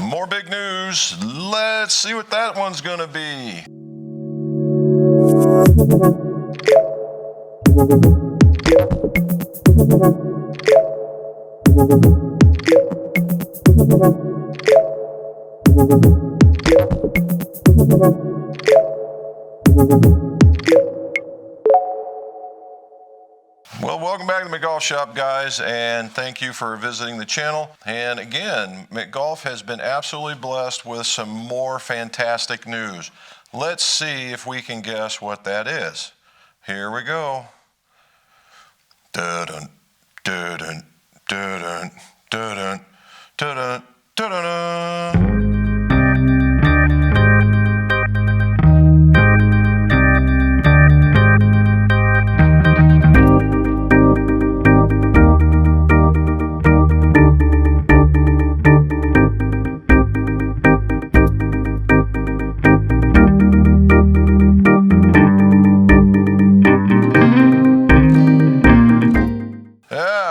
More big news. Let's see what that one's gonna be. Well, welcome back to mcgolfshop, guys, and thank you for visiting the channel. And again, mcgolf has been absolutely blessed with some more fantastic news. Let's see if we can guess what that is. Here we go. Dun-dun, dun-dun, dun-dun, dun-dun, dun-dun, dun-dun.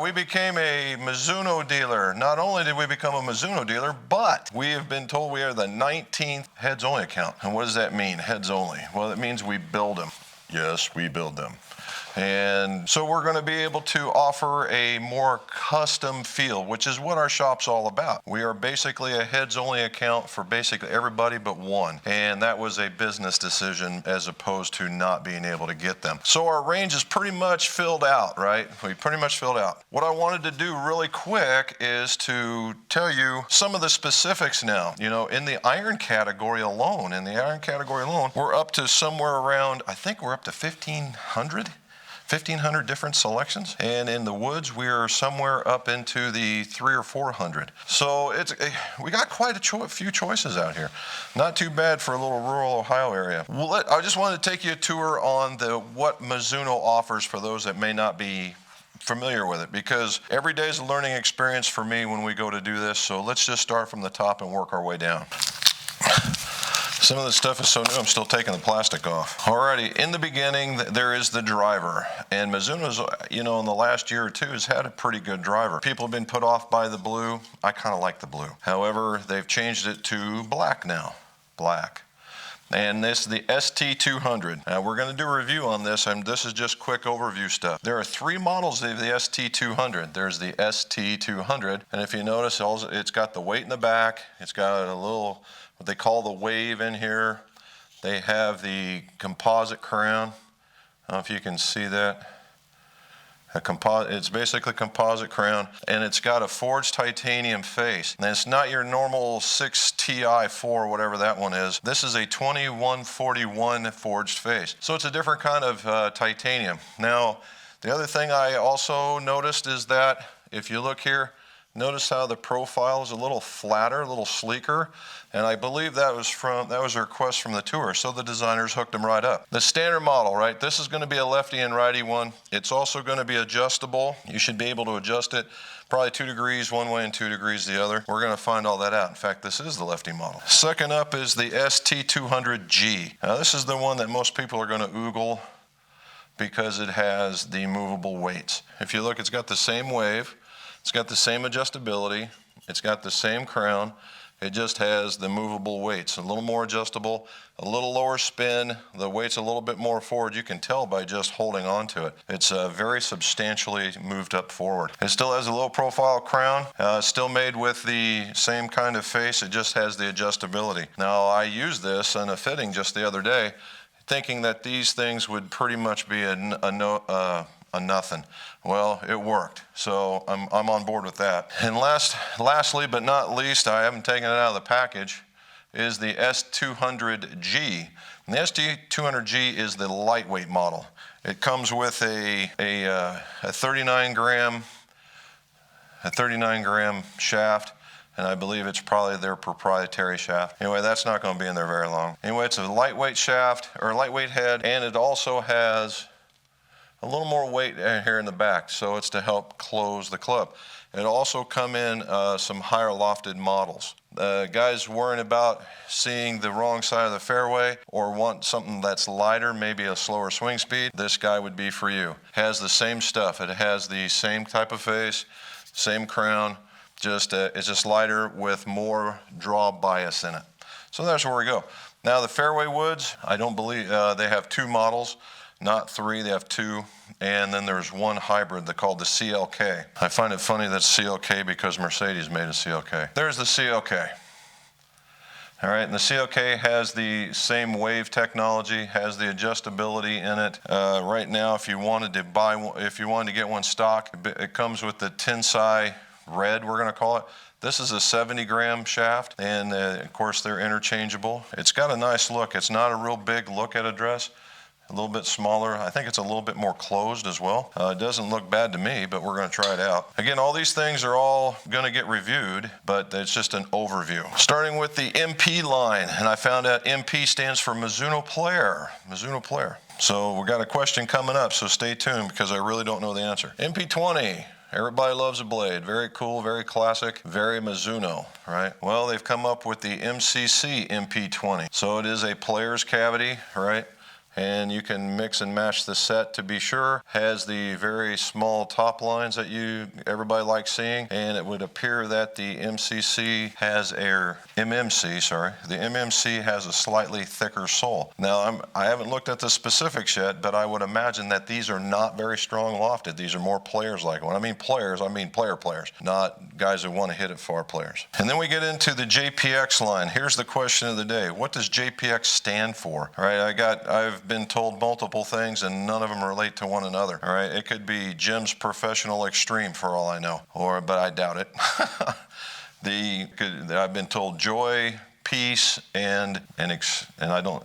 We became a Mizuno dealer. Not only did we become a Mizuno dealer, but we have been told we are the 19th heads only account. And what does that mean, heads only? Well, it means we build them. Yes, we build them. And so we're going to be able to offer a more custom feel, which is what our shop's all about. We are basically a heads only account for basically everybody but one. And that was a business decision as opposed to not being able to get them. So our range is pretty much filled out, right? We pretty much filled out. What I wanted to do really quick is to tell you some of the specifics now. You know, in the iron category alone, we're up to somewhere around, I think we're up to 1,500 different selections, and in the woods we're somewhere up into the 300 or 400. So we got quite a few choices out here. Not too bad for a little rural Ohio area. Well, I just wanted to take you a tour on what Mizuno offers for those that may not be familiar with it, because every day is a learning experience for me when we go to do this. So let's just start from the top and work our way down. Some of this stuff is so new, I'm still taking the plastic off. Alrighty, in the beginning, there is the driver. And Mizuno's, you know, in the last year or two has had a pretty good driver. People have been put off by the blue. I kind of like the blue. However, they've changed it to black now, black. And this is the ST200. Now we're going to do a review on this, and this is just quick overview stuff. There are three models of the ST200. There's the ST200, and if you notice, it's got the weight in the back. It's got a little, what they call the wave in here. They have the composite crown. I don't know if you can see that. It's basically a composite crown, and it's got a forged titanium face. And it's not your normal 6Ti4, whatever that one is. This is a 2141 forged face. So it's a different kind of titanium. Now, the other thing I also noticed is that if you look here, notice how the profile is a little flatter, a little sleeker, and I believe that was a request from the tour, so the designers hooked them right up. The standard model, right? This is going to be a lefty and righty one. It's also going to be adjustable. You should be able to adjust it probably 2 degrees one way and 2 degrees the other. We're going to find all that out. In fact, this is the lefty model. Second up is the ST200G. Now this is the one that most people are going to oogle because it has the movable weights. If you look, it's got the same wave. It's got the same adjustability. It's got the same crown. It just has the movable weights, a little more adjustable, a little lower spin. The weight's a little bit more forward. You can tell by just holding on to it. It's very substantially moved up forward. It still has a low profile crown, still made with the same kind of face. It just has the adjustability. Now, I used this on a fitting just the other day, thinking that these things would pretty much be a nothing. Well, it worked, so I'm on board with that. And lastly but not least, I haven't taken it out of the package, is the S200G. And the ST200G is the lightweight model. It comes with a 39 gram shaft, and I believe it's probably their proprietary shaft. Anyway, that's not going to be in there very long. Anyway, it's a lightweight shaft, or a lightweight head, and it also has a little more weight here in the back, so it's to help close the club. It'll also come in some higher lofted models. Guys worrying about seeing the wrong side of the fairway or want something that's lighter, maybe a slower swing speed, this guy would be for you. Has the same stuff. It has the same type of face, same crown, It's a slider with more draw bias in it. So that's where we go. Now the Fairway Woods, I don't believe, they have 2 models, not 3, they have 2. And then there's one hybrid they're called the CLK. I find it funny that's CLK because Mercedes made a CLK. There's the CLK. All right, and the CLK has the same wave technology, has the adjustability in it. Right now, if you wanted to buy one, if you wanted to get one stock, it comes with the Tensai Red, we're going to call it. This is a 70-gram shaft, and of course they're interchangeable. It's got a nice look. It's not a real big look at a dress. A little bit smaller. I think it's a little bit more closed as well. It doesn't look bad to me, but we're going to try it out. Again, all these things are all going to get reviewed, but it's just an overview. Starting with the MP line, and I found out MP stands for Mizuno Player. Mizuno Player. So we got a question coming up, so stay tuned because I really don't know the answer. MP20. Everybody loves a blade. Very cool, very classic, very Mizuno, right? Well, they've come up with the McC Mp20. So it is a player's cavity, right? And you can mix and match the set to be sure. Has the very small top lines that everybody likes seeing, and it would appear that the MMC has a slightly thicker sole. Now I haven't looked at the specifics yet, but I would imagine that these are not very strong lofted. These are more players like. When I mean players, I mean players, not guys who want to hit it far players. And then we get into the JPX line. Here's the question of the day. What does JPX stand for? All right, I've been told multiple things and none of them relate to one another. All right, it could be Jim's Professional Extreme for all I know, but I doubt it. I've been told joy, peace, and I don't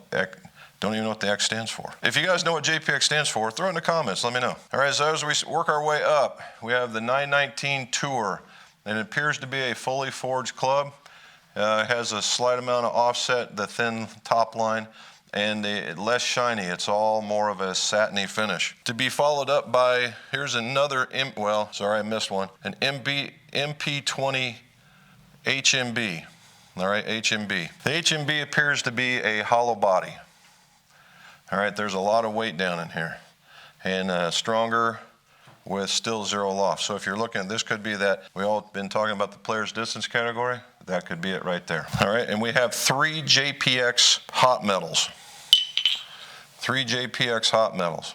even know what the X stands for. If you guys know what JPX stands for, throw it in the comments, let me know. All right, so as we work our way up, we have the 919 Tour, and it appears to be a fully forged club. It has a slight amount of offset, the thin top line, and less shiny. It's all more of a satiny finish. To be followed up by, here's another, I missed one, an MP20 HMB. All right, HMB. The HMB appears to be a hollow body. All right, there's a lot of weight down in here, and stronger with still 0 loft. So if you're looking at this, could be that we all been talking about the player's distance category. That could be it right there. All right, and we have 3 Jpx Hot Metals. 3 Jpx Hot Metals.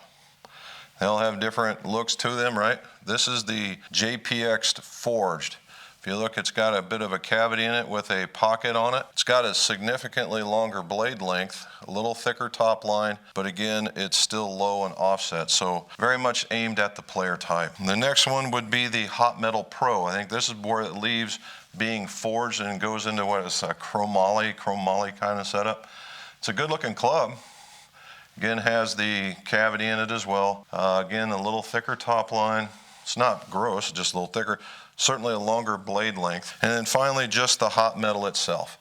They'll have different looks to them, right? This is the JPX forged. If you look, it's got a bit of a cavity in it with a pocket on it. It's got a significantly longer blade length, a little thicker top line, but again, it's still low and offset, so very much aimed at the player type. The next one would be the Hot Metal Pro. I think this is where it leaves being forged and goes into what is a chromoly kind of setup. It's a good looking club. Again, has the cavity in it as well. Again, a little thicker top line. It's not gross, just a little thicker. Certainly a longer blade length. And then finally, just the hot metal itself.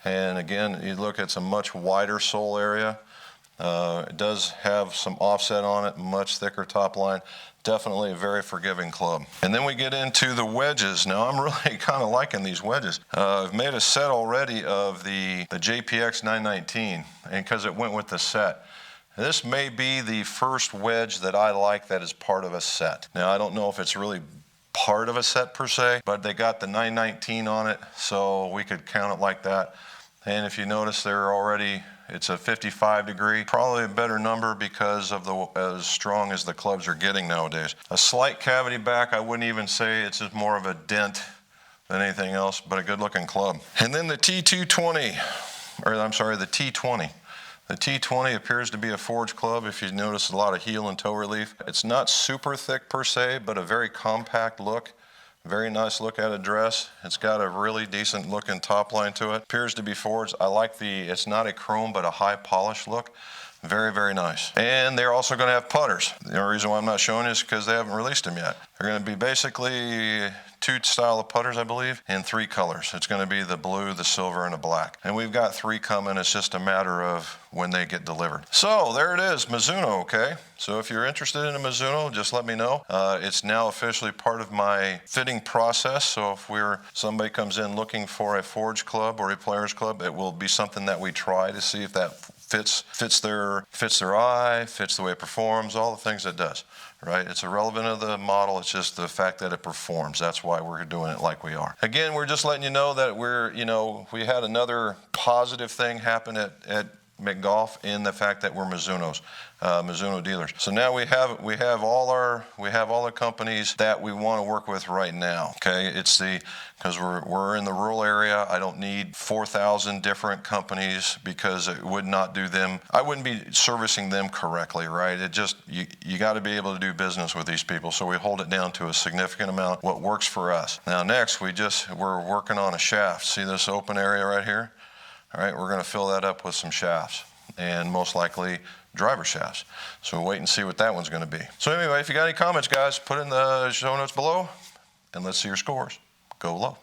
And again, you look, it's a much wider sole area. It does have some offset on it, much thicker top line. Definitely a very forgiving club. And then we get into the wedges. Now I'm really kind of liking these wedges. I've made a set already of the JPX 919, and because it went with the set. This may be the first wedge that I like that is part of a set. Now I don't know if it's really part of a set per se, but they got the 919 on it, so we could count it like that. And if you notice, it's a 55 degree, probably a better number because of as strong as the clubs are getting nowadays. A slight cavity back, I wouldn't even say it's just more of a dent than anything else, but a good looking club. And then the T20. The T20 appears to be a forged club. If you notice, a lot of heel and toe relief. It's not super thick per se, but a very compact look. Very nice look at a dress. It's got a really decent looking top line to it. Appears to be forged. I like it's not a chrome, but a high polish look. Very, very nice. And they're also going to have putters. The only reason why I'm not showing is because they haven't released them yet. They're going to be basically 2 style of putters, I believe, in 3 colors. It's going to be the blue, the silver, and the black. And we've got 3 coming. It's just a matter of when they get delivered. So there it is, Mizuno, okay? So if you're interested in a Mizuno, just let me know. It's now officially part of my fitting process. So if somebody comes in looking for a forged club or a player's club, it will be something that we try to see if that fits their eye, fits the way it performs, all the things it does, right? It's irrelevant of the model. It's just the fact that it performs. That's why we're doing it like we are. Again, we're just letting you know that we had another positive thing happen at McGolf in the fact that we're Mizuno dealers. So now we have all the companies that we want to work with right now. Okay, because we're in the rural area. I don't need 4,000 different companies because it would not do them. I wouldn't be servicing them correctly, right? It just you got to be able to do business with these people. So we hold it down to a significant amount. What works for us. Now next we're working on a shaft. See this open area right here? All right, we're going to fill that up with some shafts, and most likely driver shafts. So we'll wait and see what that one's going to be. So anyway, if you got any comments, guys, put in the show notes below, and let's see your scores. Go low.